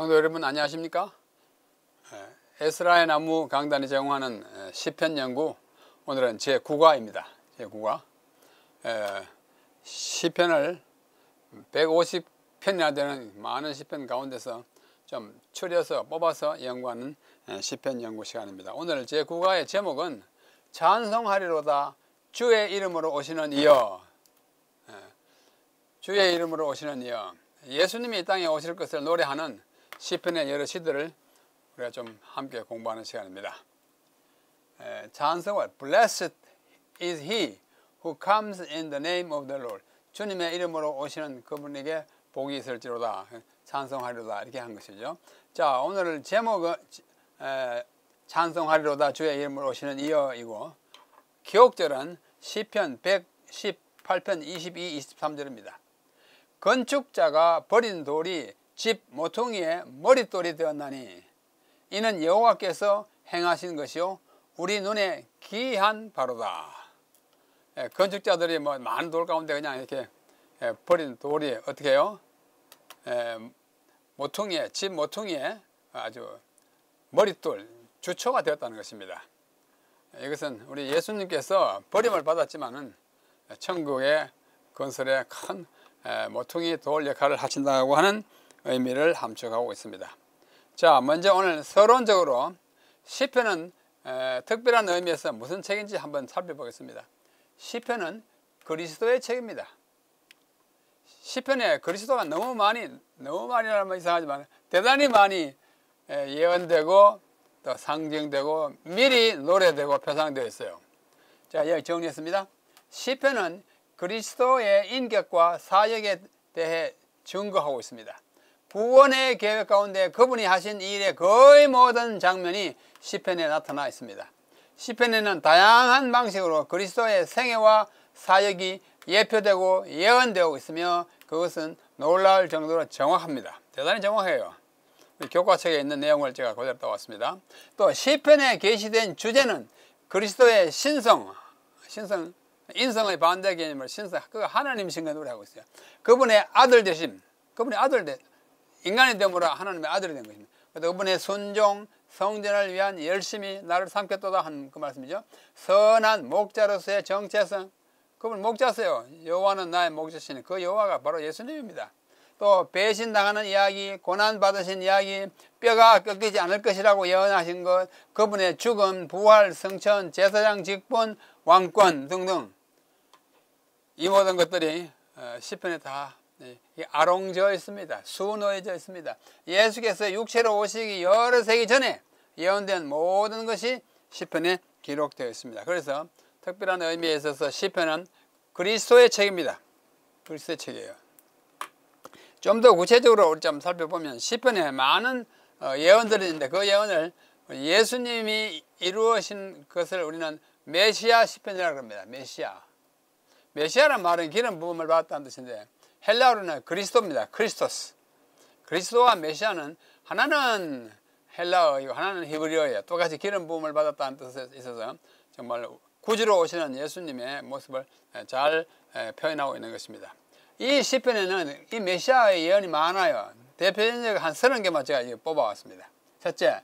성도 여러분 안녕하십니까? 에스라의 나무 강단이 제공하는 시편 연구, 오늘은 제9과입니다. 제9과 시편을 150편이나 되는 많은 시편 가운데서 좀 추려서 뽑아서 연구하는 시편 연구 시간입니다. 오늘 제9과의 제목은 찬송하리로다 주의 이름으로 오시는 이여. 주의 이름으로 오시는 이여. 예수님이 이 땅에 오실 것을 노래하는 시편의 여러 시들을 우리가 좀 함께 공부하는 시간입니다. 찬송을 Blessed is he who comes in the name of the Lord. 주님의 이름으로 오시는 그분에게 복이 있을지로다. 찬송하리로다 이렇게 한 것이죠. 자, 오늘 제목은 찬송하리로다 주의 이름으로 오시는 이여이고, 기억절은 시편 118편 22, 23절입니다. 건축자가 버린 돌이 집 모퉁이의 머릿돌이 되었나니 이는 여호와께서 행하신 것이요 우리 눈에 기이한 바로다. 건축자들이 많은 돌 가운데 그냥 이렇게 버린 돌이 어떻게 해요? 모퉁이에, 집 모퉁이에 아주 머릿돌, 주초가 되었다는 것입니다. 이것은 우리 예수님께서 버림을 받았지만은 천국의 건설에 큰 모퉁이 돌 역할을 하신다고 하는 의미를 함축하고 있습니다. 자, 먼저 오늘 서론적으로 시편은 특별한 의미에서 무슨 책인지 한번 살펴보겠습니다. 시편은 그리스도의 책입니다. 시편에 그리스도가 너무 많이라면 이상하지만 대단히 많이 예언되고 또 상징되고 미리 노래되고 표상되어 있어요. 자, 여기 정리했습니다. 시편은 그리스도의 인격과 사역에 대해 증거하고 있습니다. 구원의 계획 가운데 그분이 하신 일의 거의 모든 장면이 시편에 나타나 있습니다. 시편에는 다양한 방식으로 그리스도의 생애와 사역이 예표되고 예언되고 있으며 그것은 놀라울 정도로 정확합니다. 대단히 정확해요. 교과책에 있는 내용을 제가 그대로 따왔습니다. 또 시편에 게시된 주제는 그리스도의 인성의 반대 개념을 그가 하나님이신 걸 노래하고 있어요. 그분의 아들 되심, 인간이 됨으로 하나님의 아들이 된 것입니다. 그분의 순종, 성전을 위한 열심히 나를 삼켰도다 하는 그 말씀이죠. 선한 목자로서의 정체성, 그분 목자세요. 여호와는 나의 목자시니 그 여호와가 바로 예수님입니다. 또 배신당하는 이야기, 고난받으신 이야기, 뼈가 꺾이지 않을 것이라고 예언하신 것, 그분의 죽음, 부활, 성천, 제사장 직분, 왕권 등등 이 모든 것들이 시편에 다 아롱져 있습니다. 수놓여져 있습니다. 예수께서 육체로 오시기 여러 세기 전에 예언된 모든 것이 시편에 기록되어 있습니다. 그래서 특별한 의미에 있어서 시편은 그리스도의 책입니다. 그리스도의 책이에요. 좀 더 구체적으로 우리 좀 살펴보면 시편에 많은 예언들이 있는데 그 예언을 예수님이 이루어진 것을 우리는 메시아 시편이라고 합니다. 메시아란 말은 기름 부음을 받았다는 뜻인데 헬라어로는 그리스도입니다. 크리스토스. 그리스도와 메시아는 하나는 헬라어이고 하나는 히브리어예요. 똑같이 기름 부음을 받았다는 뜻에 있어서 정말 구주로 오시는 예수님의 모습을 잘 표현하고 있는 것입니다. 이 시편에는 이 메시아의 예언이 많아요. 대표적인 한 30개만 제가 뽑아왔습니다. 첫째,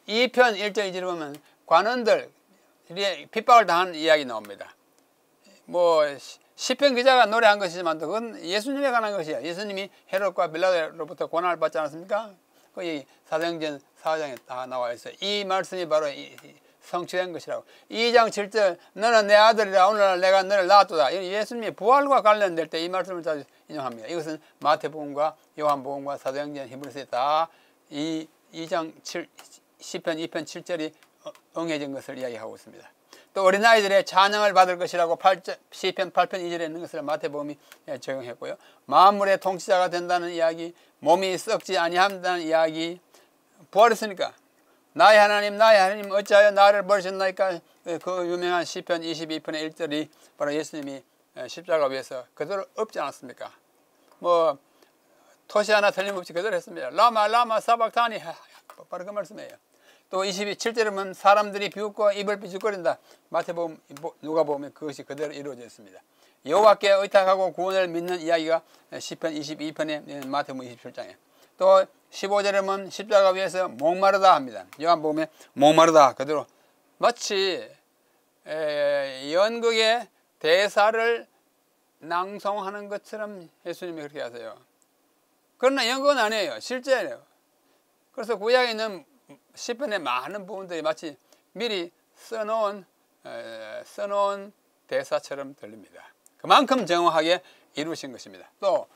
2편 1절 2절을 보면 관원들 핍박을 당하는 이야기 나옵니다. 시편 기자가 노래한 것이지만 그건 예수님에 관한 것이에요. 예수님이 헤롯과 빌라도로부터 고난을 받지 않았습니까? 거기 사도행전 4장에 다 나와 있어요. 이 말씀이 바로 성취된 것이라고. 2장 7절 너는 내 아들이라 오늘날 내가 너를 낳았도다. 예수님이 부활과 관련될 때 이 말씀을 자주 인용합니다. 이것은 마태복음과 요한복음과 사도행전 히브리서에 다 이 2장 7 시편 2편 7절이 응해진 것을 이야기하고 있습니다. 또 어린아이들의 찬양을 받을 것이라고 시편 8편 2절에 있는 것을 마태복음이 적용했고요. 만물의 통치자가 된다는 이야기, 몸이 썩지 아니한다는 이야기, 부활했으니까 나의 하나님 어찌하여 나를 버리셨나이까, 그 유명한 시편 22편의 1절이 바로 예수님이 십자가 위에서 그대로 엎지 않았습니까? 토시 하나 틀림없이 그대로 했습니다. 라마 사박타니, 바로 그 말씀이에요. 또 27절에 보면 사람들이 비웃고 입을 삐죽거린다. 마태복음, 누가복음에 그것이 그대로 이루어져 있습니다. 여호와께 의탁하고 구원을 믿는 이야기가 시편 22편에 마태복음 27장에 또 15절에 보면 십자가 위에서 목마르다 합니다. 요한복음에 목마르다 그대로 마치 연극의 대사를 낭송하는 것처럼 예수님이 그렇게 하세요. 그러나 연극은 아니에요. 실제예요. 그래서 구약에 있는 시편의 많은 부분들이 마치 미리 써놓은 대사처럼 들립니다. 그만큼 정확하게 이루신 것입니다. 또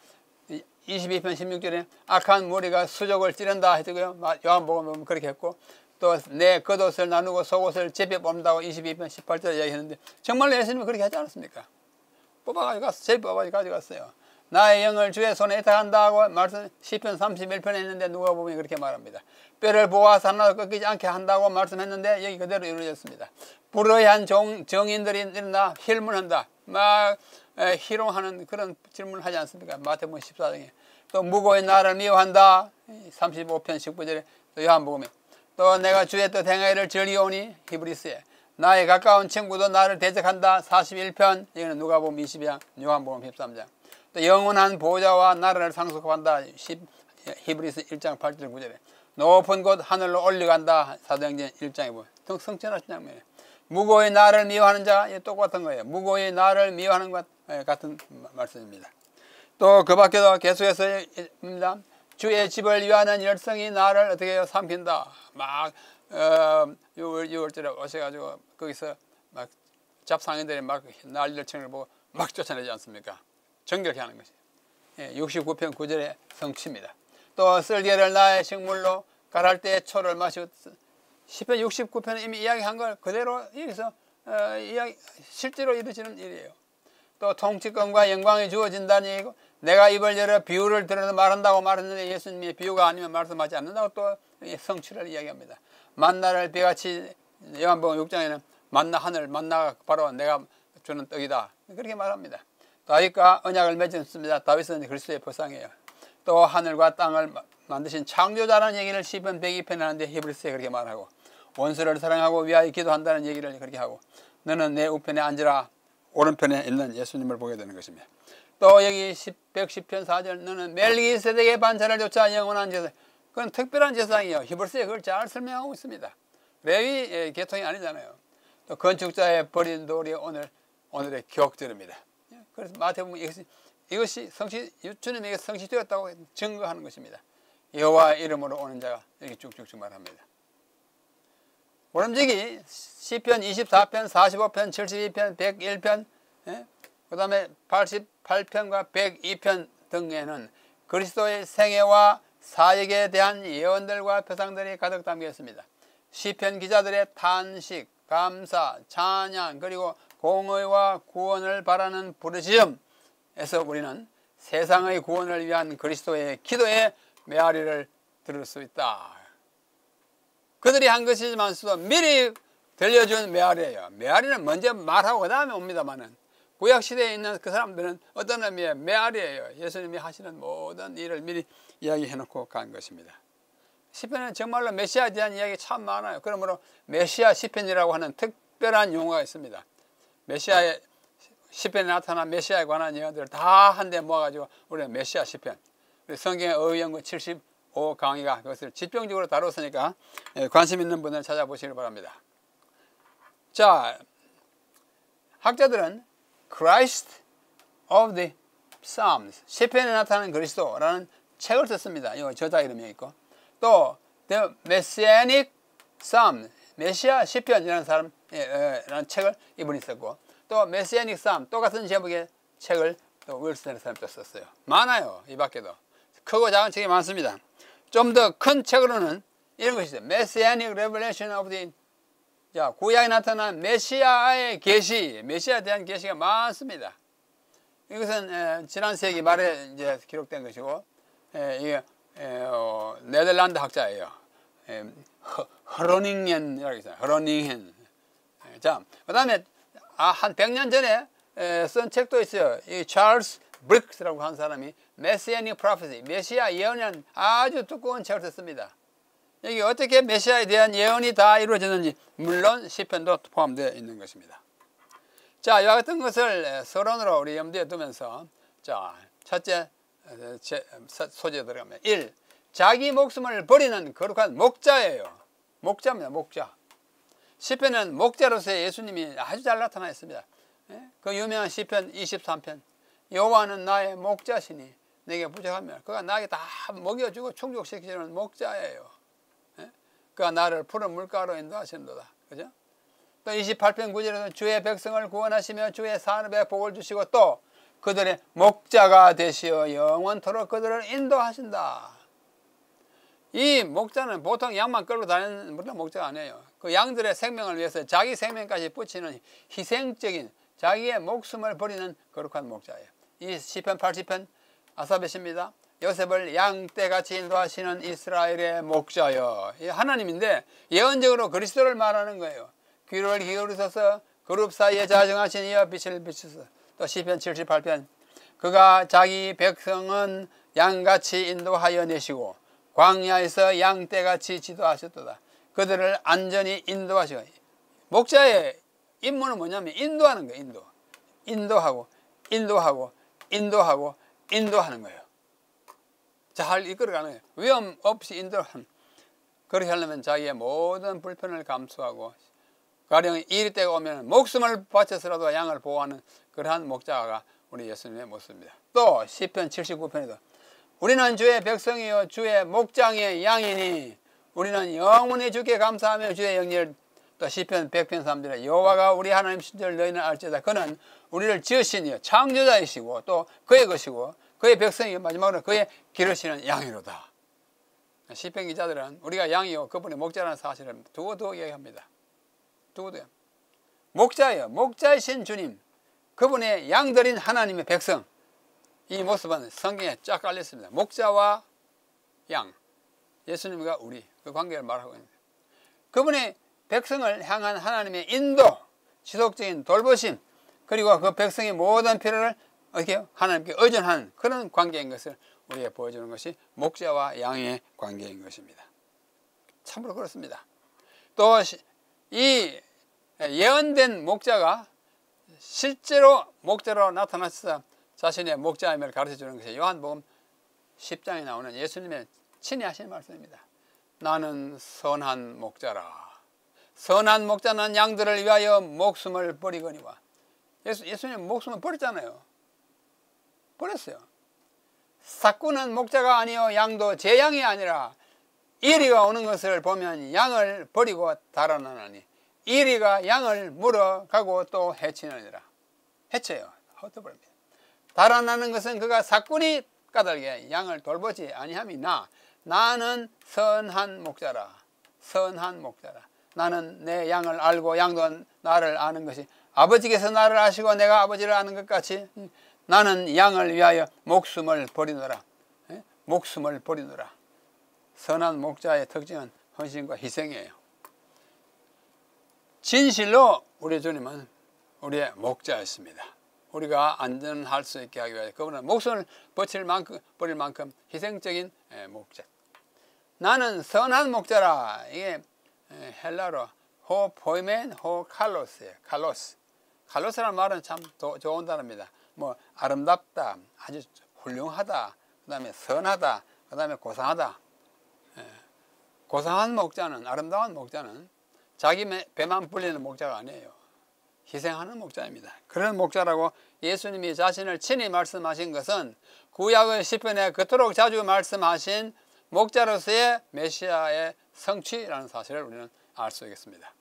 22편 16절에 악한 무리가 수족을 찌른다 했고요. 요한복음 보면 그렇게 했고, 또 내 겉옷을 나누고 속옷을 제비 뽑는다고 22편 18절에 이야기했는데 정말로 예수님이 그렇게 하지 않았습니까? 뽑아가지고 갔어. 제비 뽑아가지고 가져갔어요. 나의 영을 주의 손에 애탁한다 하고 말씀 시편 31편에 했는데 누가 보면 그렇게 말합니다. 뼈를 보아서 하나도 꺾이지 않게 한다고 말씀했는데 여기 그대로 이루어졌습니다. 불의한 정인들이 일어나 힐문한다. 막 희롱하는 그런 질문을 하지 않습니까? 마태복음 14장에. 또 무고의 나를 미워한다. 35편 19절에 또 요한복음에. 또 내가 주의 뜻 행하기를 즐기오니 히브리스에. 나의 가까운 친구도 나를 대적한다. 41편. 이거는 누가복음 20장, 요한복음 13장. 또 영원한 보호자와 나라를 상속한다. 히브리스 1장 8절 9절에. 높은 곳 하늘로 올려간다. 사도행전 1장에 보면 성천하신 장면에. 무고의 나를 미워하는 자, 똑같은 거예요. 무고의 나를 미워하는 것 같은 말씀입니다. 또 그 밖에도 계속해서 입니다. 주의 집을 위하는 열성이 나를 어떻게 해요? 삼킨다. 막 6월절에 오셔가지고 거기서 막 잡상인들이 막 난리를 치는 걸 보고 막 쫓아내지 않습니까? 정결케 하는 것이 69편 9절의 성취입니다. 또 쓸개를 나의 식물로 갈할 때 초를 마시고 시편 69편에 이미 이야기한 걸 그대로 여기서 실제로 이루어지는 일이에요. 또 통치권과 영광이 주어진다는 얘기고, 내가 입을 열어 비유를 들어서 말한다고 말했는데 예수님이 비유가 아니면 말씀하지 않는다고 또 성취를 이야기합니다. 만나를 비같이 요한복음 6장에는 만나 하늘, 만나가 바로 내가 주는 떡이다 그렇게 말합니다. 다윗과 언약을 맺었습니다. 다윗은 그리스도의 보상이에요. 또 하늘과 땅을 만드신 창조자라는 얘기를 시편 102편에 하는데 히브리스에 그렇게 말하고, 원수를 사랑하고 위하여 기도한다는 얘기를 그렇게 하고, 너는 내 우편에 앉으라 오른편에 있는 예수님을 보게 되는 것입니다. 또 여기 110편 4절 너는 멜기세덱의 반차를 쫓아 영원한 제사, 그건 특별한 제사이에요. 히브리스에 그걸 잘 설명하고 있습니다. 레위 계통이 아니잖아요. 또 건축자의 버린 돌이 오늘의 기억절입니다. 그래서 마태복음 이것이 주님에게 성취되었다고 증거하는 것입니다. 여호와의 이름으로 오는 자가 이렇게 쭉쭉쭉 말합니다. 오름지기 시편 24편, 45편, 72편, 101편, 그 다음에 88편과 102편 등에는 그리스도의 생애와 사역에 대한 예언들과 표상들이 가득 담겨 있습니다. 시편 기자들의 탄식, 감사, 찬양, 그리고 공의와 구원을 바라는 부르짖음에서 우리는 세상의 구원을 위한 그리스도의 기도의 메아리를 들을 수 있다. 그들이 한 것이지만서도 미리 들려준 메아리예요. 메아리는 먼저 말하고 그 다음에 옵니다만은, 구약시대에 있는 그 사람들은 어떤 의미의 메아리예요. 예수님이 하시는 모든 일을 미리 이야기해놓고 간 것입니다. 시편은 정말로 메시아에 대한 이야기 참 많아요. 그러므로 메시아 시편이라고 하는 특별한 용어가 있습니다. 메시아의 시편에 나타난 메시아에 관한 예언들을 다 한데 모아가지고 우리는 메시아 시편, 우리 성경의 어휘연구 75강의가 그것을 집중적으로 다뤘으니까 관심 있는 분들은 찾아보시길 바랍니다. 자, 학자들은 Christ of the Psalms, 시편에 나타나는 그리스도라는 책을 썼습니다. 이거 저자 이름이 있고, 또 The Messianic Psalm, 메시아 시편이라는 라는 책을 이분이 썼고, 또 Messianic Psalm, 똑같은 제목의 책을 또 윌슨이라는 사람이 또 썼어요. 많아요. 이 밖에도 크고 작은 책이 많습니다. 좀 더 큰 책으로는 이런 것이죠. Messianic Revelation of the, 자, 구약에 나타난 메시아의 계시, 메시아에 대한 계시가 많습니다. 이것은 지난 세기 말에 이제 기록된 것이고, 이게 네덜란드 학자예요. 허로닝헨이라고 있어요. 허로닝헨. 자, 그 다음에 한 100년 전에 쓴 책도 있어요. 이 찰스 브릭스라고 하는 사람이 Messianic Prophecy, 메시아 예언이라는 아주 두꺼운 책을 썼습니다. 여기 어떻게 메시아에 대한 예언이 다 이루어졌는지, 물론 시편도 포함되어 있는 것입니다. 자, 이와 같은 것을 서론으로 우리 염두에 두면서, 자, 첫째 소재에 들어가면 1. 자기 목숨을 버리는 거룩한 목자예요. 목자입니다. 목자. 시편은 목자로서의 예수님이 아주 잘 나타나 있습니다. 그 유명한 시편 23편. 여호와는 나의 목자시니 내게 부족하며 그가 나에게 다 먹여주고 충족시키는 목자예요. 그가 나를 푸른 물가로 인도하시는도다. 그죠? 또 28편 9절에는 주의 백성을 구원하시며 주의 산업에 복을 주시고 또 그들의 목자가 되시어 영원토록 그들을 인도하신다. 이 목자는 보통 양만 끌고 다니는 목자가 아니에요. 그 양들의 생명을 위해서 자기 생명까지 바치는 희생적인 자기의 목숨을 버리는 거룩한 목자예요. 이 시편 80편 아삽의 시입니다. 요셉을 양떼같이 인도하시는 이스라엘의 목자여. 이 하나님인데 예언적으로 그리스도를 말하는 거예요. 귀를 기울이셔서 그룹 사이에 자정하신 이여 빛을 비추소서. 또 시편 78편 그가 자기 백성은 양같이 인도하여 내시고 광야에서 양떼같이 지도하셨도다. 그들을 안전히 인도하시고. 목자의 임무는 뭐냐면 인도하는 거예요. 인도하고 인도하는 거예요. 잘 이끌어가는 거예요. 위험 없이 인도하는. 그렇게 하려면 자기의 모든 불편을 감수하고 가령 이리 때가 오면 목숨을 바쳐서라도 양을 보호하는 그러한 목자가 우리 예수님의 모습입니다. 또 시편 79편에도 우리는 주의 백성이요 주의 목장의 양이니 우리는 영원히 주께 감사하며 주의 영예를. 또 시편 100편 3절에 여호와가 우리 하나님 신줄 너희는 알지어다. 그는 우리를 지으시니요 창조자이시고 또 그의 것이고 그의 백성이요 마지막으로 그의 기르시는 양이로다. 시편 기자들은 우리가 양이요 그분의 목자라는 사실을 두고두고 얘기합니다. 두고두고. 목자예요. 목자이신 주님, 그분의 양들인 하나님의 백성. 이 모습은 성경에 쫙 깔려 있습니다. 목자와 양, 예수님과 우리 그 관계를 말하고 있습니다. 그분의 백성을 향한 하나님의 인도, 지속적인 돌보심, 그리고 그 백성의 모든 필요를 어떻게 하나님께 의존하는 그런 관계인 것을 우리에게 보여주는 것이 목자와 양의 관계인 것입니다. 참으로 그렇습니다. 또 이 예언된 목자가 실제로 목자로 나타나셔서 자신의 목자임을 가르쳐주는 것이 요한복음 10장에 나오는 예수님의 친히 하신 말씀입니다. 나는 선한 목자라. 선한 목자는 양들을 위하여 목숨을 버리거니와. 예수님 목숨을 버렸잖아요. 버렸어요. 삭구는 목자가 아니요 양도 제 양이 아니라 이리가 오는 것을 보면 양을 버리고 달아나나니 이리가 양을 물어가고 또 해치느니라. 해쳐요. 헛어버립니다. 달아나는 것은 그가 삭군이 까닭에 양을 돌보지 아니함이나 나는 선한 목자라. 선한 목자라. 나는 내 양을 알고 양도 나를 아는 것이 아버지께서 나를 아시고 내가 아버지를 아는 것 같이 나는 양을 위하여 목숨을 버리노라. 목숨을 버리노라. 선한 목자의 특징은 헌신과 희생이에요. 진실로 우리 주님은 우리의 목자였습니다. 우리가 안전할 수 있게 하기 위해 그분은 목숨을 버릴 만큼 희생적인 목자. 나는 선한 목자라. 이게 헬라로 호 포이멘 호 칼로스예요. 칼로스. 칼로스라는 말은 참 좋은 단어입니다. 뭐 아름답다, 아주 훌륭하다, 그 다음에 선하다, 그 다음에 고상하다. 고상한 목자는, 아름다운 목자는 자기 배만 불리는 목자가 아니에요. 희생하는 목자입니다. 그런 목자라고 예수님이 자신을 친히 말씀하신 것은 구약의 시편에 그토록 자주 말씀하신 목자로서의 메시아의 성취라는 사실을 우리는 알 수 있겠습니다.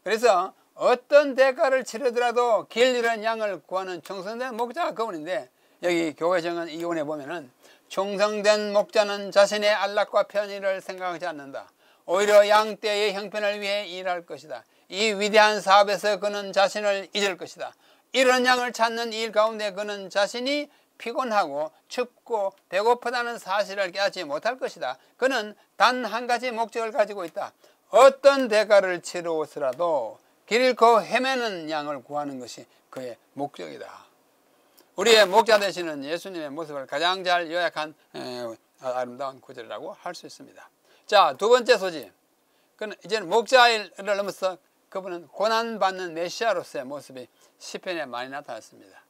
그래서 어떤 대가를 치르더라도 길 잃은 양을 구하는 충성된 목자가 그분인데 여기 교회 정원 2권에 보면은 충성된 목자는 자신의 안락과 편의를 생각하지 않는다. 오히려 양떼의 형편을 위해 일할 것이다. 이 위대한 사업에서 그는 자신을 잊을 것이다. 이런 양을 찾는 일 가운데 그는 자신이 피곤하고 춥고 배고프다는 사실을 깨닫지 못할 것이다. 그는 단 한 가지 목적을 가지고 있다. 어떤 대가를 치르고서라도 길 잃고 헤매는 양을 구하는 것이 그의 목적이다. 우리의 목자 되시는 예수님의 모습을 가장 잘 요약한 아름다운 구절이라고 할 수 있습니다. 자, 두 번째 소지. 그는 이제는 목자를 넘어서 그분은 고난받는 메시아로서의 모습이 시편에 많이 나타났습니다.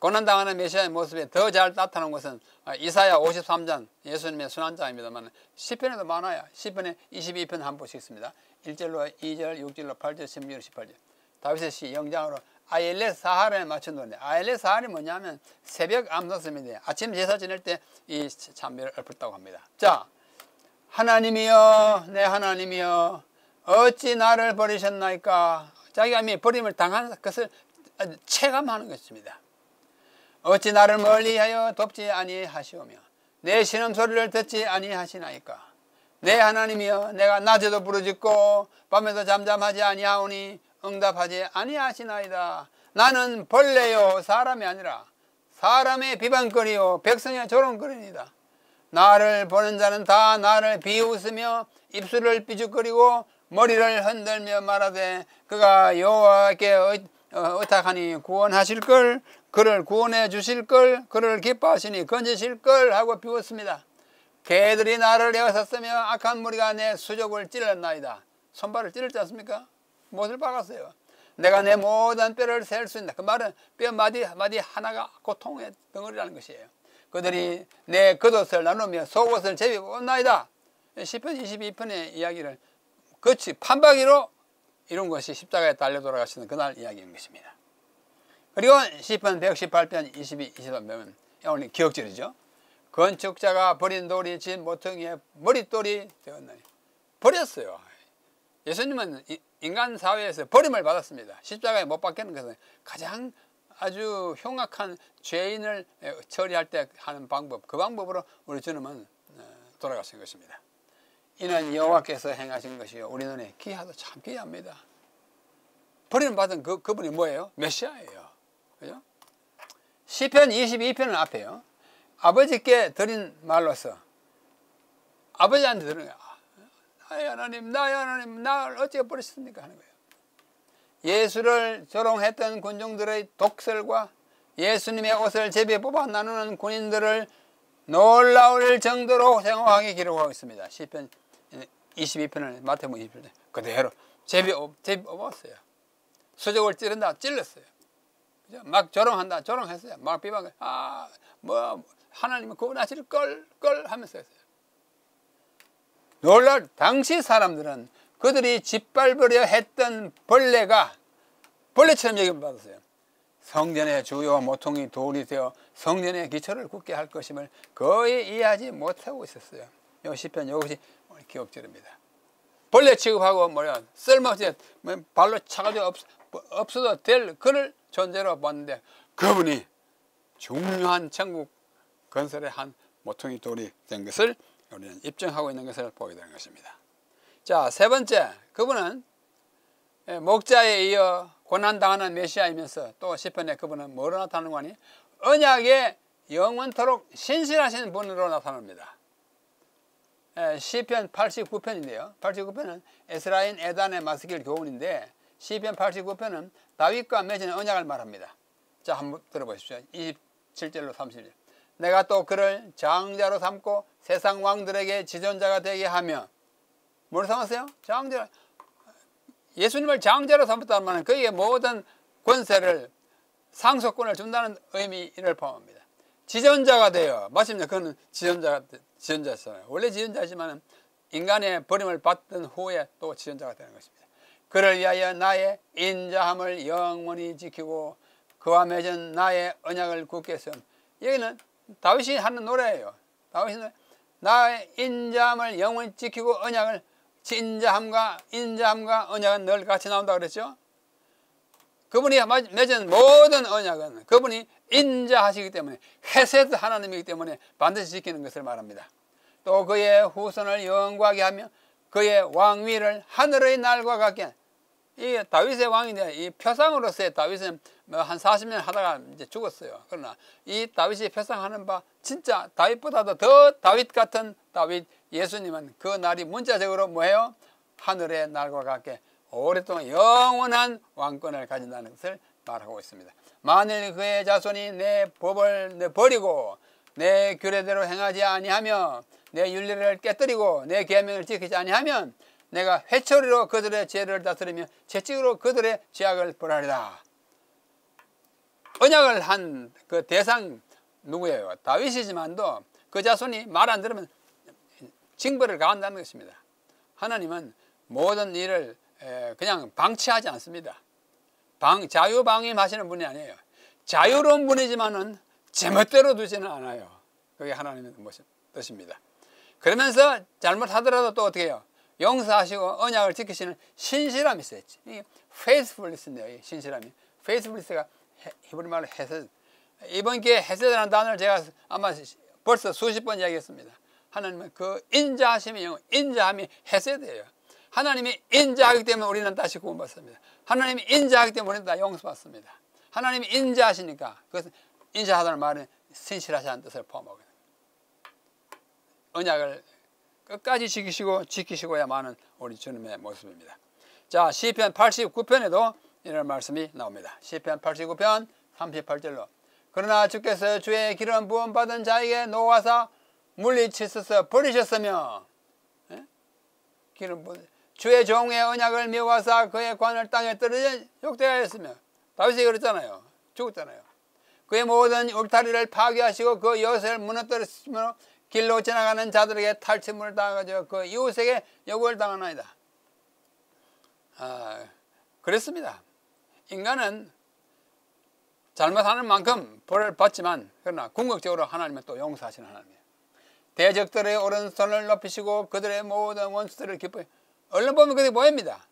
고난당하는 메시아의 모습이 더 잘 나타난 것은 이사야 53장 예수님의 순환장입니다만 시편에도 많아요. 시편에 22편 한 번씩 있습니다. 1절로 2절, 6절로 8절, 16절, 18절. 다윗의 시 영장으로 아일렛 사할에 맞춘 노래. 아일렛 사할이 뭐냐면 새벽 암송입니다. 아침 제사 지낼 때 이 찬미를 읊었다고 합니다. 자, 하나님이여, 내 하나님이여, 어찌 나를 버리셨나이까? 자기가 이미 버림을 당한 것을 체감하는 것입니다. 어찌 나를 멀리하여 돕지 아니하시오며 내 신음소리를 듣지 아니하시나이까? 내 하나님이여, 내가 낮에도 부르짖고 밤에도 잠잠하지 아니하오니 응답하지 아니하시나이다. 나는 벌레요 사람이 아니라 사람의 비방거리요 백성의 조롱거리니다. 나를 보는 자는 다 나를 비웃으며 입술을 삐죽거리고 머리를 흔들며 말하되 그가 여호와께 의탁하니 구원하실걸, 그를 구원해 주실걸, 그를 기뻐하시니 건지실걸 하고 비웃습니다. 개들이 나를 에워쌌으며 악한 무리가 내 수족을 찔렀나이다. 손발을 찔렀지 않습니까? 못을 박았어요. 내가 내 모든 뼈를 셀 수 있다. 그 말은 뼈 마디 하나가 고통의 덩어리라는 것이에요. 그들이 내 겉옷을 나누며 속옷을 제비 뽑나이다. 시편 22편의 이야기를 그치 판박이로 이룬 것이 십자가에 달려 돌아가시는 그날 이야기인 것입니다. 그리고 시편 118편 22, 23편 보면 오늘 기억절이죠. 건축자가 버린 돌이 진 모퉁이에 머릿돌이 되었나니 버렸어요. 예수님은 인간 사회에서 버림을 받았습니다. 십자가에 못 박히는 것은 가장 아주 흉악한 죄인을 처리할 때 하는 방법, 그 방법으로 우리 주님은 돌아가신 것입니다. 이는 여호와께서 행하신 것이요 우리 눈에 귀하도 참 귀합니다. 버림을 받은 그분이 뭐예요? 메시아예요. 그죠? 시편 22편은 앞에요. 아버지께 드린 말로서 아버지한테 드리는 거야. 나의 하나님, 나의 하나님, 나를 어찌 버리셨습니까? 하는 거예요. 예수를 조롱했던 군중들의 독설과 예수님의 옷을 제비 뽑아 나누는 군인들을 놀라울 정도로 생각하게 기록하고 있습니다. 시편 22편을 마태복음 22편 그대로 제비 뽑았어요. 수족을 찌른다 찔렀어요. 그죠? 막 조롱한다 조롱했어요. 막 비방을 하나님은 구원하실 걸 하면서 했어요. 놀랄 당시 사람들은 그들이 짓밟으려 했던 벌레가 벌레처럼 여김을 받았어요. 성전의 주요 모퉁이 돌이 되어 성전의 기초를 굳게 할 것임을 거의 이해하지 못하고 있었어요. 이 시편 이것이 기억절입니다. 벌레 취급하고 쓸모없이 발로 차가지고 없어도 될 그를 존재로 봤는데 그분이 중요한 천국 건설의 한 모퉁이 돌이 된 것을 우리는 입증하고 있는 것을 보게 되는 것입니다. 자, 세 번째, 그분은 목자에 이어 고난당하는 메시아이면서 또 시편에 그분은 뭐로 나타나는 거니? 언약에 영원토록 신실하신 분으로 나타납니다. 시편 89편인데요. 89편은 에스라인 에단의 마스길 교훈인데 시편 89편은 다윗과 맺은 언약을 말합니다. 자, 한번 들어보십시오. 27절로 30절. 내가 또 그를 장자로 삼고 세상 왕들에게 지존자가 되게 하며 뭘 삼았어요? 장자. 예수님을 장자로 삼았다는 말은 그에게 모든 권세를 상속권을 준다는 의미를 포함합니다. 지존자가 되어 맞습니다. 그는 지존자였어요. 원래 지존자지만 인간의 버림을 받던 후에 또 지존자가 되는 것입니다. 그를 위하여 나의 인자함을 영원히 지키고 그와 맺은 나의 언약을 굳게 세움. 여기는 다윗이 하는 노래예요. 다윗은 나의 인자함을 영원히 지키고 언약을 인자함과 언약은 늘 같이 나온다 그랬죠. 그분이 맺은 모든 언약은 그분이 인자하시기 때문에 헤세드 하나님이기 때문에 반드시 지키는 것을 말합니다. 또 그의 후손을 영광하게 하며 그의 왕위를 하늘의 날과 같게. 이 다윗의 왕인데 이 표상으로서의 다윗은 한 40년 하다가 이제 죽었어요. 그러나 이 다윗이 표상하는 바 진짜 다윗보다도 더 다윗 같은 다윗 예수님은 그 날이 문자적으로 뭐예요? 하늘의 날과 같게 오랫동안 영원한 왕권을 가진다는 것을 말하고 있습니다. 만일 그의 자손이 내 법을 버리고 내 규례대로 행하지 아니하며 내 윤리를 깨뜨리고 내 계명을 지키지 아니하면 내가 회초리로 그들의 죄를 다스리며 채찍으로 그들의 죄악을 벌하리라. 언약을 한 그 대상 누구예요? 다윗이지만도 그 자손이 말 안 들으면 징벌을 가한다는 것입니다. 하나님은 모든 일을 그냥 방치하지 않습니다. 자유방임하시는 분이 아니에요. 자유로운 분이지만은 제멋대로 두지는 않아요. 그게 하나님의 뜻입니다. 그러면서 잘못하더라도 또 어떻게 해요? 용서하시고 언약을 지키시는 신실함이 있어요. faithfulness인데요. 신실함이. faithfulness가 히브리 말로 헤세드. 이번 기회에 헤세드라는 단어를 제가 아마 벌써 수십 번 이야기했습니다. 하나님은 그 인자함이 헤세드예요. 하나님이 인자하기 때문에 우리는 다시 구원받습니다. 하나님이 인자하기 때문에 우리는 다 용서받습니다. 하나님이 인자하시니까 그것은 인자하다는 말은 신실하시다는 뜻을 포함하거든요. 언약을 끝까지 지키시고야만은 우리 주님의 모습입니다. 자, 시편 89편에도 이런 말씀이 나옵니다. 시편 89편 38절로 그러나 주께서 주의 기름 부음 받은 자에게 노하사 물리치셔서 버리셨으며 주의 종의 언약을 미워하사 그의 관을 땅에 떨어져 욕되하였으며 다윗이 그랬잖아요. 죽었잖아요. 그의 모든 울타리를 파괴하시고 그 여섯을 무너뜨리시며 길로 지나가는 자들에게 탈취물을 당하여 그 이웃에게 요구를 당하나이다. 그랬습니다. 인간은 잘못하는 만큼 벌을 받지만 그러나 궁극적으로 하나님은 또 용서하시는 하나님이에요. 대적들의 오른손을 높이시고 그들의 모든 원수들을 기뻐해. 얼른 보면 그게 보입니다.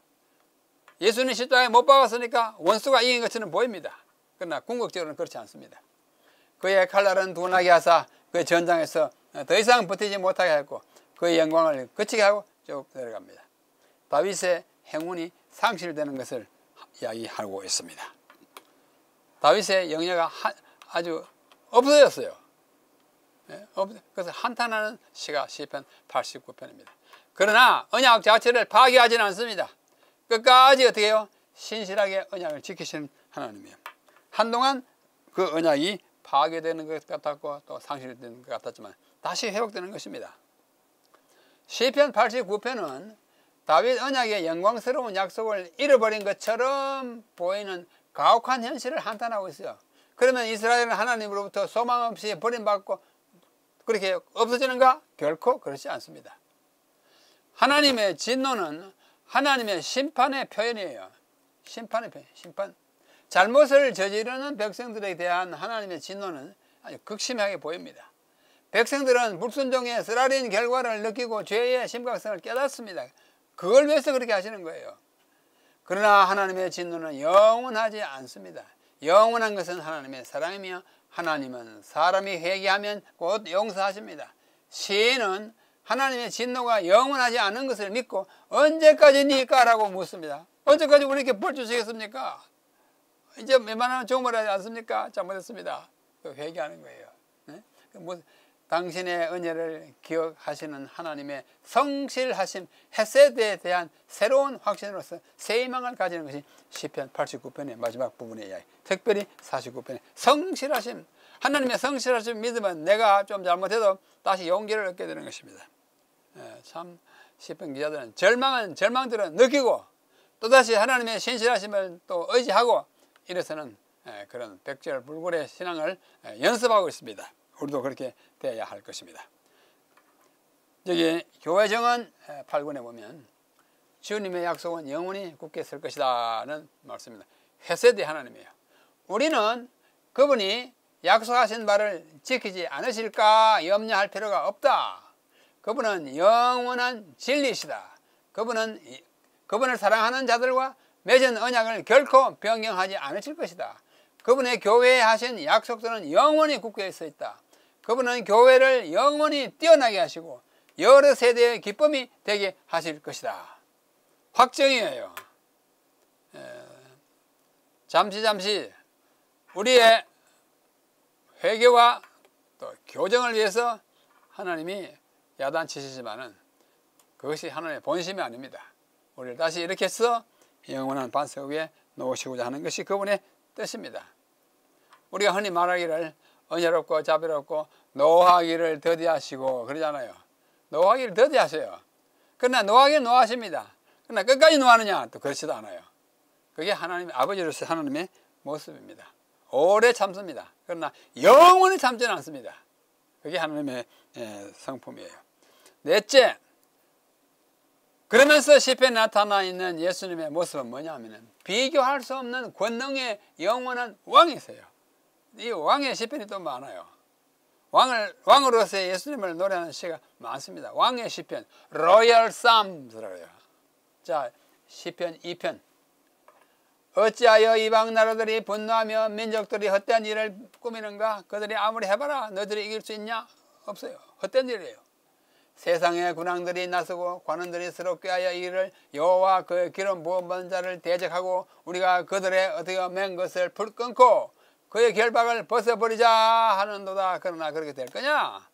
예수님 십자가에 못 박았으니까 원수가 이긴 것처럼 보입니다. 그러나 궁극적으로는 그렇지 않습니다. 그의 칼날은 둔하게 하사 그의 전장에서 더 이상 버티지 못하게 하였고 그의 영광을 그치게 하고 쭉 내려갑니다. 다윗의 행운이 상실되는 것을 이야기하고 있습니다. 다윗의 영예가 아주 없어졌어요. 그래서 한탄하는 시가 시편 89편입니다. 그러나 언약 자체를 파괴하지는 않습니다. 끝까지 어떻게 해요? 신실하게 언약을 지키시는 하나님이에요. 한동안 그 언약이 파괴되는 것 같았고 또 상실되는 것 같았지만 다시 회복되는 것입니다. 시편 89편은 다윗 언약의 영광스러운 약속을 잃어버린 것처럼 보이는 가혹한 현실을 한탄하고 있어요. 그러면 이스라엘은 하나님으로부터 소망 없이 버림받고 그렇게 없어지는가? 결코 그렇지 않습니다. 하나님의 진노는 하나님의 심판의 표현이에요. 심판의 표현, 심판. 잘못을 저지르는 백성들에 대한 하나님의 진노는 아주 극심하게 보입니다. 백성들은 불순종의 쓰라린 결과를 느끼고 죄의 심각성을 깨닫습니다. 그걸 위해서 그렇게 하시는 거예요. 그러나 하나님의 진노는 영원하지 않습니다. 영원한 것은 하나님의 사랑이며 하나님은 사람이 회개하면 곧 용서하십니다. 시인은 하나님의 진노가 영원하지 않은 것을 믿고 언제까지니까? 라고 묻습니다. 언제까지 우리에게 벌 주시겠습니까? 이제 웬만하면 정말 하지 않습니까? 잘못했습니다. 회개하는 거예요. 네? 당신의 은혜를 기억하시는 하나님의 성실하심, 헤세드에 대한 새로운 확신으로서 새 희망을 가지는 것이 시편 89편의 마지막 부분의 이야기. 특별히 49편의 성실하심, 하나님의 성실하심 믿으면 내가 좀 잘못해도 다시 용기를 얻게 되는 것입니다. 참 시편 기자들은 절망들은 느끼고 또다시 하나님의 신실하심을 또 의지하고 이래서는 그런 백절불굴의 신앙을 연습하고 있습니다. 우리도 그렇게 되어야 할 것입니다. 여기 교회정은 8권에 보면 주님의 약속은 영원히 굳게 설 것이다는 말씀입니다. 헤세드의 하나님이에요. 우리는 그분이 약속하신 바를 지키지 않으실까 염려할 필요가 없다. 그분은 영원한 진리시다. 그분을 사랑하는 자들과 맺은 언약을 결코 변경하지 않으실 것이다. 그분의 교회에 하신 약속들은 영원히 굳게 서 있다. 그분은 교회를 영원히 뛰어나게 하시고 여러 세대의 기쁨이 되게 하실 것이다. 확정이에요. 잠시 우리의 회개와 또 교정을 위해서 하나님이 야단치시지만은 그것이 하나님의 본심이 아닙니다. 우리를 다시 이렇게 해서 영원한 반석 위에 놓으시고자 하는 것이 그분의 뜻입니다. 우리가 흔히 말하기를 은혜롭고 자비롭고 노하기를 더디하시고 그러잖아요. 노하기를 더디하세요. 그러나 노하기는 노하십니다. 그러나 끝까지 노하느냐? 또 그렇지도 않아요. 그게 하나님 아버지로서 하나님의 모습입니다. 오래 참습니다. 그러나 영원히 참지는 않습니다. 그게 하나님의 성품이에요. 넷째, 그러면서 시편에 나타나 있는 예수님의 모습은 뭐냐면 비교할 수 없는 권능의 영원한 왕이세요. 이 왕의 시편이 또 많아요. 왕으로서의 예수님을 노래하는 시가 많습니다. 왕의 시편, 로열 삶스라고 해요. 자, 시편 2편. 어찌하여 이방 나라들이 분노하며 민족들이 헛된 일을 꾸미는가? 그들이 아무리 해봐라 너희들이 이길 수 있냐? 없어요. 헛된 일이에요. 세상의 군왕들이 나서고 관원들이 서로 꾀하여 이를 여호와 그의 기름 부어 받은 자를 대적하고 우리가 그들의 어떻게 맨 것을 불 끊고 그의 결박을 벗어버리자 하는도다. 그러나 그렇게 될 거냐?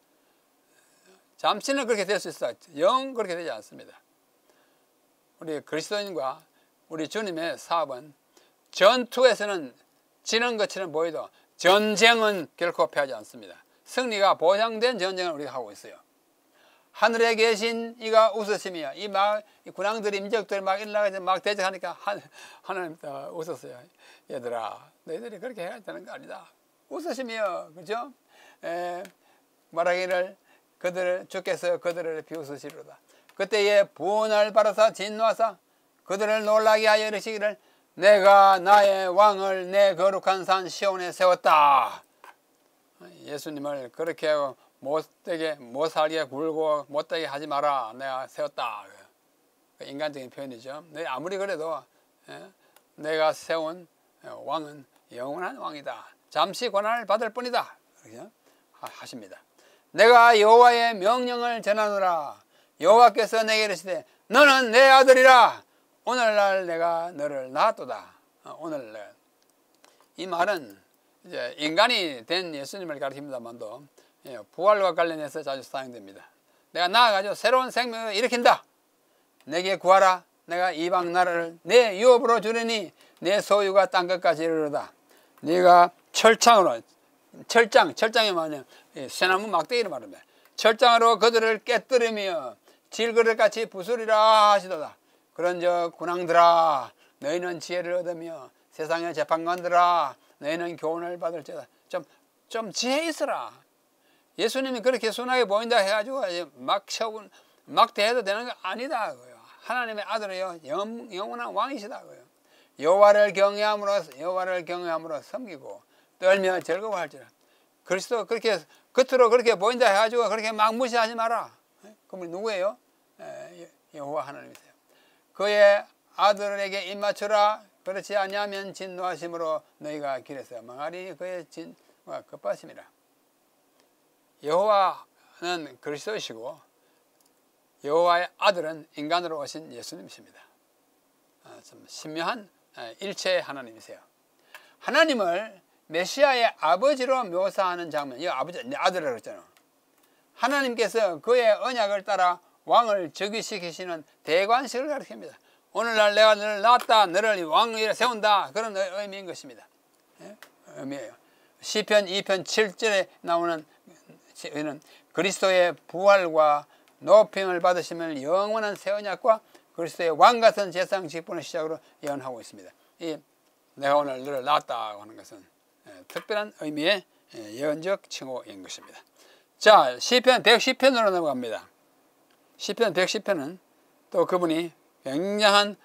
잠시는 그렇게 될 수 있어. 영 그렇게 되지 않습니다. 우리 그리스도인과 우리 주님의 사업은 전투에서는 지는 것처럼 보여도 전쟁은 결코 패하지 않습니다. 승리가 보장된 전쟁을 우리가 하고 있어요. 하늘에 계신 이가 웃으시며 이 군왕들이 민족들이 막 일어나서 막 대적하니까 하나님 웃었어요. 얘들아 너희들이 그렇게 해야 되는 거 아니다. 웃으시며 그죠? 말하기를 주께서 그들을 비웃으시리로다. 그때에 분을 받아서 진노하사 그들을 놀라게 하여 이르시기를 내가 나의 왕을 내 거룩한 산 시온에 세웠다. 예수님을 그렇게 못 살게 굴고 못되게 하지 마라. 내가 세웠다. 인간적인 표현이죠. 아무리 그래도 내가 세운 왕은 영원한 왕이다. 잠시 고난을 받을 뿐이다. 그렇게 하십니다. 내가 여호와의 명령을 전하노라. 여호와께서 내게 이르시되 너는 내 아들이라. 오늘날 내가 너를 낳았도다. 오늘날 이 말은 이제 인간이 된 예수님을 가리킵니다만도 부활과 관련해서 자주 사용됩니다. 내가 나아가지고 새로운 생명을 일으킨다. 내게 구하라. 내가 이방 나라를 내 유업으로 주리니 내 소유가 땅끝까지 이르르다. 네가 철장이 뭐냐? 쇠나무 막대기를 말합니다. 철장으로 그들을 깨뜨리며 질그릇같이 부수리라 하시도다. 그런즉 군왕들아 너희는 지혜를 얻으며 세상의 재판관들아 너희는 교훈을 받을지어다. 좀 지혜 있어라. 예수님이 그렇게 순하게 보인다 해가지고 막 대해도 되는 거 아니다. 하나님의 아들이요 영원한 왕이시다. 여호와를 경외함으로 섬기고 떨며 즐거워할지라. 그리스도 그렇게 겉으로 그렇게 보인다 해가지고 그렇게 막 무시하지 마라. 그분이 누구예요? 여호와 하나님이세요. 그의 아들에게 입맞추라. 그렇지 아니하면 진노하심으로 너희가 길에서 망하리. 그의 진노가 급하심이라. 여호와는 그리스도이시고 여호와의 아들은 인간으로 오신 예수님이십니다. 좀 신묘한 일체의 하나님이세요. 하나님을 메시아의 아버지로 묘사하는 장면. 이 아버지 내 아들이라고 했잖아요. 하나님께서 그의 언약을 따라 왕을 즉위시키시는 대관식을 가리킵니다. 오늘날 내가 너를 낳았다. 너를 왕위에 세운다. 그런 의미인 것입니다. 의미예요. 시편 2편 7절에 나오는 그리스도의 부활과 높임을 받으시면 영원한 새 언약과 그리스도의 왕같은 제사장 직분의 시작으로 예언하고 있습니다. 내가 오늘 너를 낳았다 하는 것은 특별한 의미의 예언적 칭호인 것입니다. 자, 시편 110편으로 넘어갑니다. 시편 110편은 또 그분이 굉장한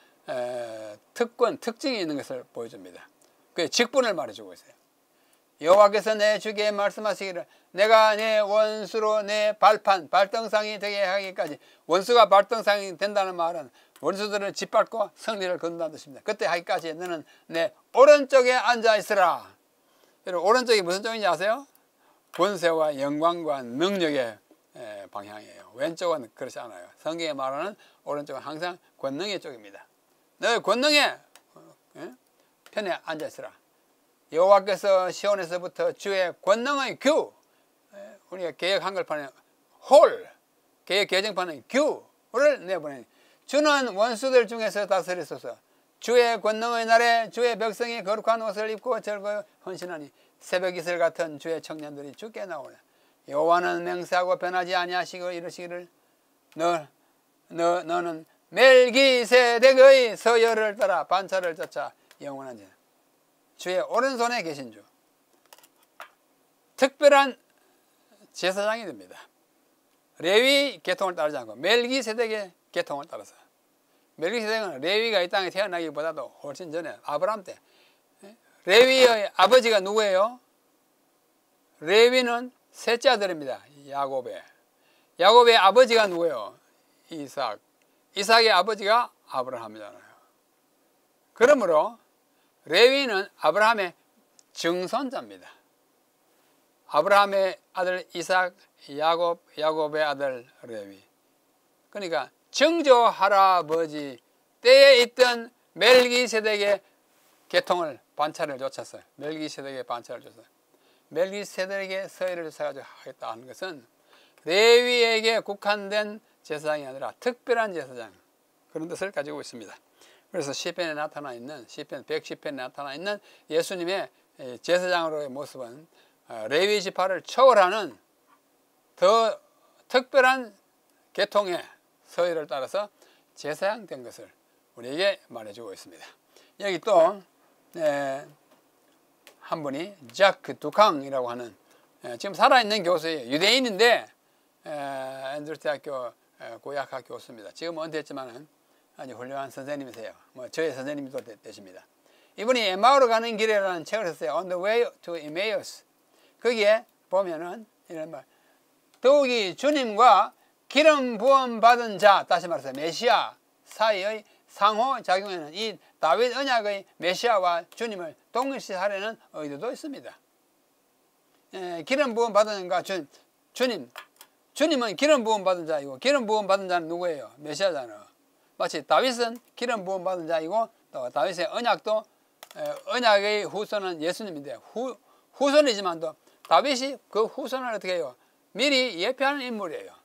특징이 있는 것을 보여줍니다. 그 직분을 말해주고 있어요. 여호와께서 내 주께 말씀하시기를 내가 내 원수로 내 발등상이 되게 하기까지. 원수가 발등상이 된다는 말은 원수들을 짓밟고 승리를 거둔다는 뜻입니다. 그때 하기까지 너는 내 오른쪽에 앉아 있으라. 여러분 오른쪽이 무슨 쪽인지 아세요? 권세와 영광과 능력의 방향이에요. 왼쪽은 그렇지 않아요. 성경에 말하는 오른쪽은 항상 권능의 쪽입니다. 너 권능의 편에 앉아 있으라. 여호와께서 시온에서부터 주의 권능의 규, 우리가 개역 한글판에 개역 개정판에 규를 내보내니 주는 원수들 중에서 다스리소서. 주의 권능의 날에 주의 백성이 거룩한 옷을 입고 즐거워 헌신하니 새벽 이슬 같은 주의 청년들이 주께 나오네. 여호와는 맹세하고 변하지 아니하시고 이르시기를 너는 멜기세덱의 서열을 따라 반차를 쫓아 영원한 자. 주의 오른손에 계신 주. 특별한 제사장이 됩니다. 레위 계통을 따르지 않고 멜기세덱의 계통을 따라서. 멜기세덱은 레위가 이 땅에 태어나기보다도 훨씬 전에 아브라함 때. 레위의 아버지가 누구예요? 레위는 셋째 아들입니다. 야곱의 아버지가 누구예요? 이삭. 이삭의 아버지가 아브라함이잖아요. 그러므로 레위는 아브라함의 증손자입니다. 아브라함의 아들 이삭, 야곱의 아들 레위. 그러니까 증조 할아버지 때에 있던 멜기세덱의 계통을 반차를 쫓았어요. 멜기세덱의 반차를 쫓았어요. 멜기세덱의 서열을 쫓아가지고 하겠다 하는 것은 레위에게 국한된 제사장이 아니라 특별한 제사장, 그런 뜻을 가지고 있습니다. 그래서 시편에 나타나 있는 시편 110편에 나타나 있는 예수님의 제사장으로의 모습은 레위 지파를 초월하는 더 특별한 계통의 서열을 따라서 제사장 된 것을 우리에게 말해주고 있습니다. 여기 또 한 분이 자크 두캉이라고 하는 지금 살아있는 교수예요. 유대인인데 앤드루 대학교 고약학 교수입니다. 지금 은퇴했지만 아주 훌륭한 선생님이세요. 뭐 저의 선생님도 되십니다. 이분이 에마우로 가는 길이라는 책을 썼어요. On the way to Emmaus. 거기에 보면은 이런 말, 더욱이 주님과 기름 부음 받은 자, 다시 말해서 메시아 사이의 상호작용에는 이 다윗 언약의 메시아와 주님을 동일시하려는 의도도 있습니다. 기름 부음 받은 자, 주님은 기름 부음 받은 자이고, 기름 부음 받은 자는 누구예요? 메시아잖아요. 마치 다윗은 기름 부음 받은 자이고, 또 다윗의 언약도 언약의 후손은 예수님인데, 후손이지만도 다윗이 그 후손을 어떻게 해요? 미리 예표하는 인물이에요.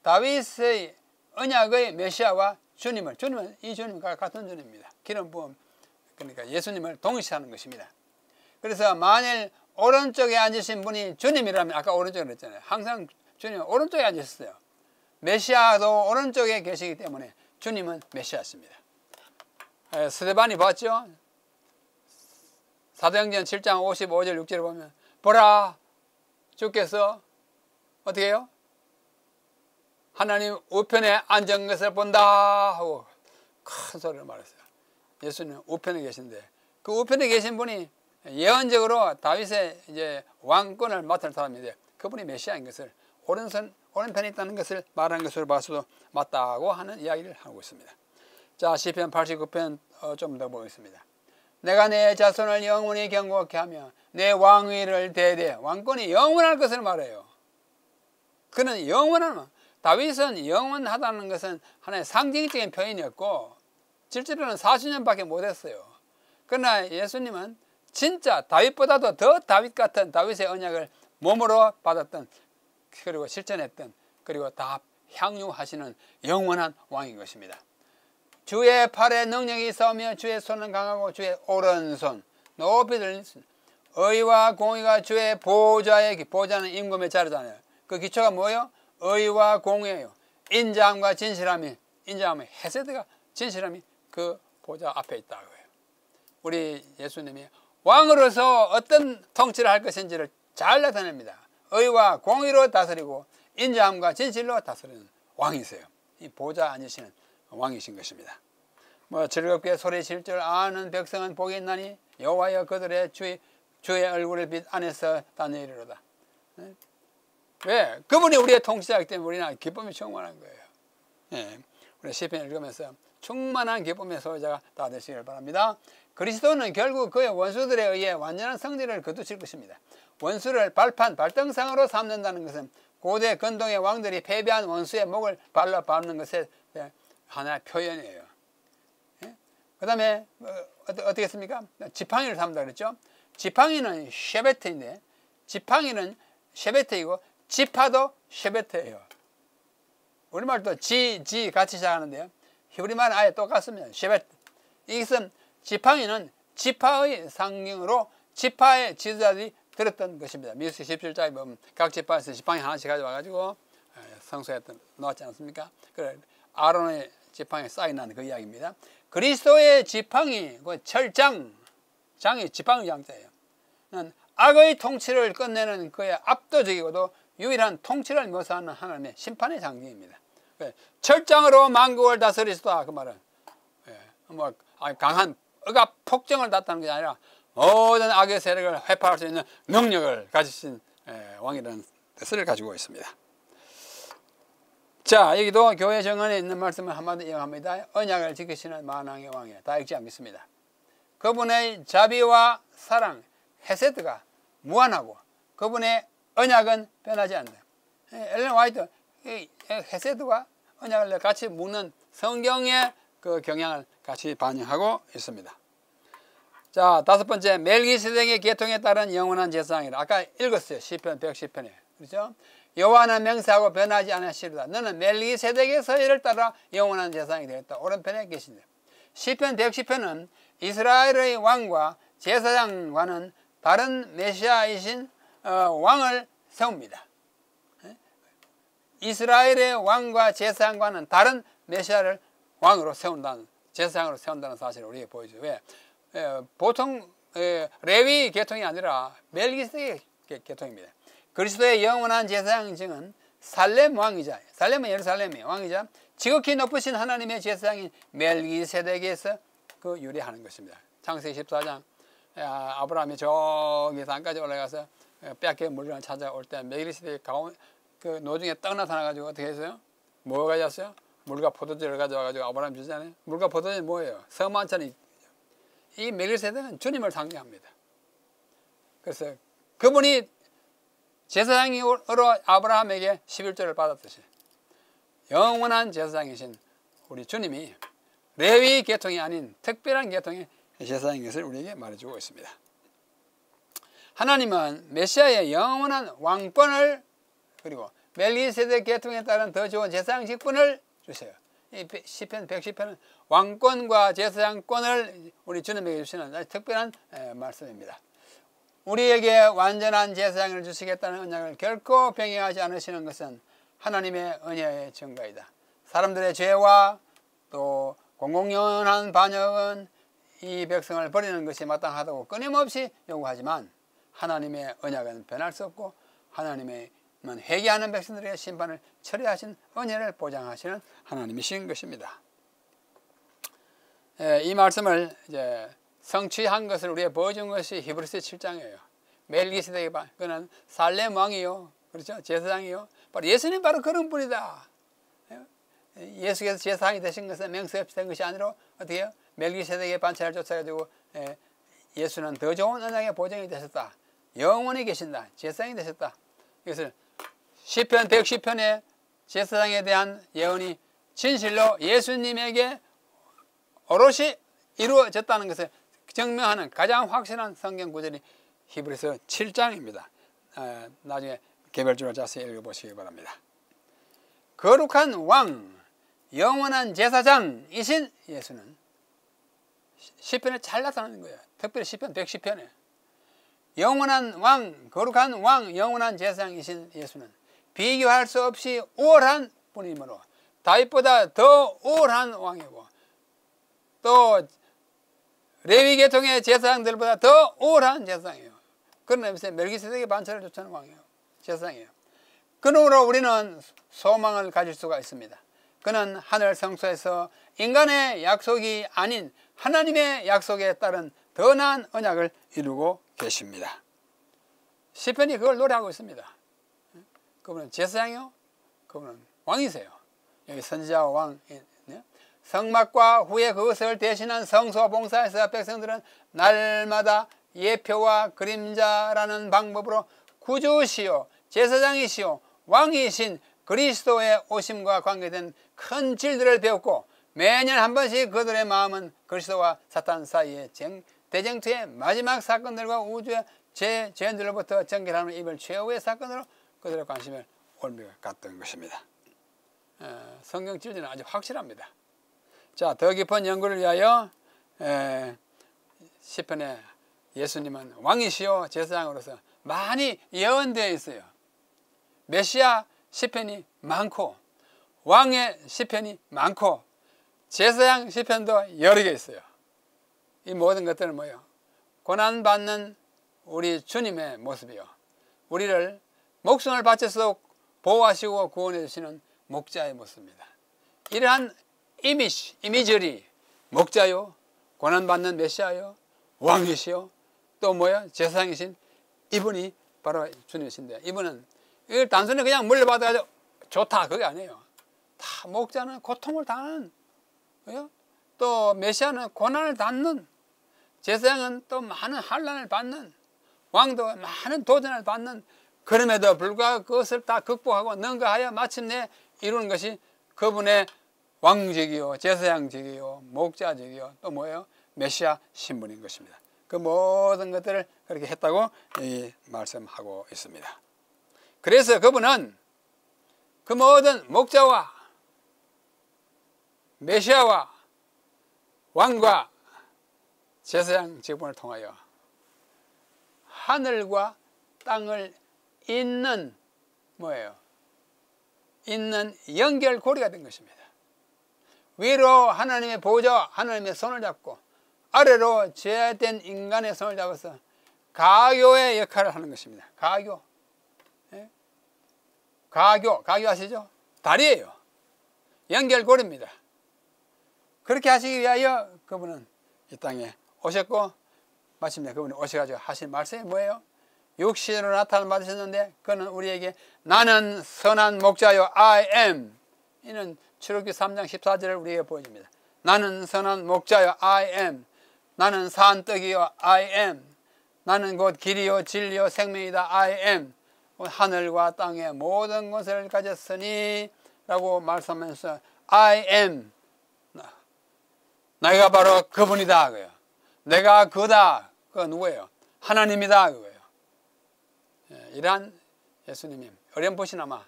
다윗의 언약의 메시아와 주님은 이 주님과 같은 주님입니다. 기름 부음, 그러니까 예수님을 동일시하는 것입니다. 그래서 만일 오른쪽에 앉으신 분이 주님이라면, 아까 오른쪽에 그랬잖아요. 항상 주님은 오른쪽에 앉으셨어요. 메시아도 오른쪽에 계시기 때문에 주님은 메시아십니다. 스데반이 봤죠? 사도행전 7장 55절 6절을 보면, 보라, 주께서 어떻게 해요? 하나님 우편에 앉은 것을 본다 하고 큰 소리를 말했어요. 예수님 우편에 계신데, 그 우편에 계신 분이 예언적으로 다윗의 이제 왕권을 맡을 사람인데, 그분이 메시아인 것을, 오른편에 있다는 것을 말하는 것으로 봐서도 맞다고 하는 이야기를 하고 있습니다. 자, 시편 89편 좀 더 보겠습니다. 내가 내 자손을 영원히 경고케 하며 내 왕위를 대대, 왕권이 영원할 것을 말해요. 그는 영원한, 다윗은 영원하다는 것은 하나의 상징적인 표현이었고 실제로는 40년밖에 못했어요. 그러나 예수님은 진짜 다윗보다도 더 다윗 같은 다윗의 언약을 몸으로 받았던, 그리고 실천했던, 그리고 다 향유하시는 영원한 왕인 것입니다. 주의 팔에 능력이 있으며 주의 손은 강하고 주의 오른손 높이 들린 의와 공의가 주의 보좌에, 보좌는 임금의 자리잖아요. 그 기초가 뭐예요? 의와 공의예요. 인자함과 진실함이, 인자함의 헤세드가, 진실함이 그 보좌 앞에 있다고요. 우리 예수님이 왕으로서 어떤 통치를 할 것인지를 잘 나타냅니다. 의와 공의로 다스리고 인자함과 진실로 다스리는 왕이세요. 이 보좌 앉으시는 왕이신 것입니다. 뭐 즐겁게 소리 질 줄 아는 백성은 복이 있나니 여호와여 그들의 주의 얼굴을 빛 안에서 다니리로다. 왜? 그분이 우리의 통치자이기 때문에 우리는 기쁨이 충만한 거예요. 우리 시편 읽으면서 충만한 기쁨의 소유자가 다 되시길 바랍니다. 그리스도는 결국 그의 원수들에 의해 완전한 승리를 거두실 것입니다. 원수를 발등상으로 삼는다는 것은 고대 근동의 왕들이 패배한 원수의 목을 발라 밟는 것의 하나의 표현이에요. 그 다음에 어떻게 했습니까? 지팡이를 삼다 그랬죠. 지팡이는 쉐베트인데, 지팡이는 쉐베트이고 지파도 쉐베트예요. 우리말도 지 같이 시작하는데요. 히브리말은 아예 똑같습니다. 쉐베트. 이것은 지팡이는 지파의 상징으로 지파의 지도자들이 들었던 것입니다. 미우스 17장에 보면 각 지파에서 지팡이 하나씩 가져와가지고 성소에 놓았지 않습니까? 그래, 아론의 지팡이 쌓여난 그 이야기입니다. 그리스도의 지팡이, 그 철장, 장이 지팡이 장자예요. 악의 통치를 끝내는 그의 압도적이고도 유일한 통치를 묘사하는 하나님의 심판의 상징입니다. 철장으로 만국을 다스리시다, 그 말은 뭐 강한 억압 폭정을 나타내는 게 아니라 모든 악의 세력을 회파할 수 있는 능력을 가지신 왕이라는 뜻을 가지고 있습니다. 자, 여기도 교회 정언에 있는 말씀을 한마디 이용합니다. 언약을 지키시는 만왕의 왕이에요. 다 읽지 않겠습니다. 그분의 자비와 사랑, 헤세드가 무한하고 그분의 언약은 변하지 않는다. 엘렌 화이트, 헤세드와 언약을 같이 묶는 성경의 그 경향을 같이 반영하고 있습니다. 자, 다섯 번째, 멜기세덱의 계통에 따른 영원한 제사장이라. 아까 읽었어요. 시편 110편에. 그렇죠? 여호와는 맹세하고 변하지 않으시리다. 너는 멜기세덱의 서열을 따라 영원한 제사장이 되겠다. 오른편에 계신다. 시편 110편은 이스라엘의 왕과 제사장과는 다른 메시아이신 왕을 세웁니다. 이스라엘의 왕과 제사장과는 다른 메시아를 왕으로 세운다는, 제사장으로 세운다는 사실을 우리에게 보여줘요. 왜? 보통 레위 계통이 아니라 멜기세덱의 계통입니다. 그리스도의 영원한 제사장은 살렘 왕이자, 살렘은 예루살렘의 왕이자 지극히 높으신 하나님의 제사장인 멜기세덱에서 그 유래하는 것입니다. 창세기 14장 아브라함이 저기 산까지 올라가서 뺏겨 물건을 찾아올 때 멜기세덱 가운 그 노중에 딱 나타나가지고 어떻게 했어요? 뭐 가져왔어요? 물과 포도주를 가져와가지고 아브라함 주잖아요. 물과 포도주는 뭐예요? 서만찬이. 이 멜기세덱은 주님을 상징합니다. 그래서 그분이 제사장으로 아브라함에게 11조를 받았듯이 영원한 제사장이신 우리 주님이 레위 계통이 아닌 특별한 계통의 제사장인 것을 우리에게 말해주고 있습니다. 하나님은 메시아의 영원한 왕권을 그리고 멜기세덱 계통에 따른 더 좋은 제사장 직분을 주세요. 이 시편 110편은 왕권과 제사장권을 우리 주님에게 주시는 아주 특별한 말씀입니다. 우리에게 완전한 제사장을 주시겠다는 언약을 결코 변경하지 않으시는 것은 하나님의 은혜의 증거이다. 사람들의 죄와 또 공공연한 반역은 이 백성을 버리는 것이 마땅하다고 끊임없이 요구하지만 하나님의 언약은 변할 수 없고 하나님의 회개하는 백성들의 심판을 처리하신 은혜를 보장하시는 하나님이신 것입니다. 이 말씀을 이제 성취한 것을 우리에게 보여준 것이 히브리서 7장이에요. 멜기세덱이 그는 살렘 왕이요, 그렇죠? 제사장이요. 바로 예수님 바로 그런 분이다. 예수께서 제사장이 되신 것은 맹세 없이 된 것이 아니라 어떻게 해요? 멜기세덱의 반차를 쫓아가지고 예수는 더 좋은 언약의 보장이 되셨다. 영원히 계신다. 제사장이 되셨다. 이것을 시편 110편의 제사장에 대한 예언이 진실로 예수님에게 오롯이 이루어졌다는 것을 증명하는 가장 확실한 성경 구절이 히브리서 7장입니다. 나중에 개별적으로 자세히 읽어보시기 바랍니다. 거룩한 왕, 영원한 제사장이신 예수는 시편에 잘 나타나는 거예요. 특별히 시편 110편에 영원한 왕, 거룩한 왕, 영원한 제사장이신 예수는 비교할 수 없이 우월한 분이므로 다윗보다 더 우월한 왕이고 또 레위 계통의 제사장들보다 더 우월한 제사장이에요. 그런 의미에서 멜기세덱의 반차를 쫓아는 왕이에요. 제사장이에요. 그러므로 우리는 소망을 가질 수가 있습니다. 그는 하늘 성소에서 인간의 약속이 아닌 하나님의 약속에 따른 더 나은 언약을 이루고 계십니다. 시편이 그걸 노래하고 있습니다. 그분은 제사장이요, 그분은 왕이세요. 여기 선지자와 왕, 성막과 후에 그것을 대신한 성소 봉사에서 백성들은 날마다 예표와 그림자라는 방법으로 구주시요 제사장이시요 왕이신 그리스도의 오심과 관계된 큰 진리를 배웠고 매년 한 번씩 그들의 마음은 그리스도와 사탄 사이의 대쟁투의 마지막 사건들과 우주의 죄들로부터 정결하는 이별 최후의 사건으로 그들의 관심을 옮겨갔던 것입니다. 성경 진리는 아주 확실합니다. 자, 더 깊은 연구를 위하여 시편에 예수님은 왕이시요 제사장으로서 많이 예언되어 있어요. 메시아 시편이 많고 왕의 시편이 많고 제사장 시편도 여러 개 있어요. 이 모든 것들은 뭐예요? 고난받는 우리 주님의 모습이요. 우리를 목숨을 바쳐서 보호하시고 구원해 주시는 목자의 모습입니다. 이러한 이미지리 목자요, 고난받는 메시아요, 왕이시요, 또 뭐야? 제사장이신 이분이 바로 주님이신데, 이분은 이걸 단순히 그냥 물려받아가지고 좋다 그게 아니에요. 다 목자는 고통을 당하는, 또 메시아는 고난을 받는, 제사장은 또 많은 환난을 받는, 왕도 많은 도전을 받는, 그럼에도 불구하고 그것을 다 극복하고 능가하여 마침내 이루는 것이 그분의 왕직이요, 제사장직이요, 목자직이요, 또 뭐예요? 메시아 신분인 것입니다. 그 모든 것들을 그렇게 했다고 말씀하고 있습니다. 그래서 그분은 그 모든 목자와 메시아와 왕과 제사장 직분을 통하여 하늘과 땅을 잇는 뭐예요? 잇는 연결고리가 된 것입니다. 위로 하나님의 보좌, 하나님의 손을 잡고 아래로 죄된 인간의 손을 잡아서 가교의 역할을 하는 것입니다. 가교. 가교 아시죠? 다리예요. 연결고리입니다. 그렇게 하시기 위하여 그분은 이 땅에 오셨고, 마침내 그분이 오셔가지고 하신 말씀이 뭐예요? 육신으로 나타나 받으셨는데, 그는 우리에게 나는 선한 목자요, I am. 이는 출애굽기 3장 14절을 우리에게 보여줍니다. 나는 선한 목자요, I am. 나는 산 떡이요, I am. 나는 곧 길이요, 진리요, 생명이다, I am. 하늘과 땅의 모든 것을 가졌으니 라고 말씀하면서 I am. 내가 바로 그분이다. 그거예요. 내가 그다. 그거 누구예요? 하나님이다. 그거예요. 이러한 예수님이 어렴풋이나마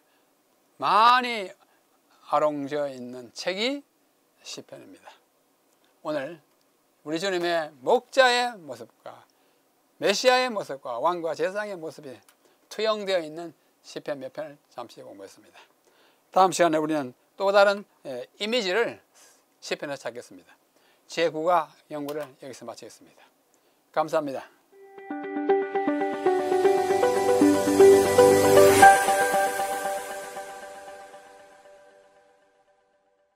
많이 아롱져 있는 책이 시편입니다. 오늘 우리 주님의 목자의 모습과 메시아의 모습과 왕과 제사장의 모습이 투영되어 있는 시편 몇 편을 잠시 공부했습니다. 다음 시간에 우리는 또 다른 이미지를 시편에서 찾겠습니다. 제9가 연구를 여기서 마치겠습니다. 감사합니다.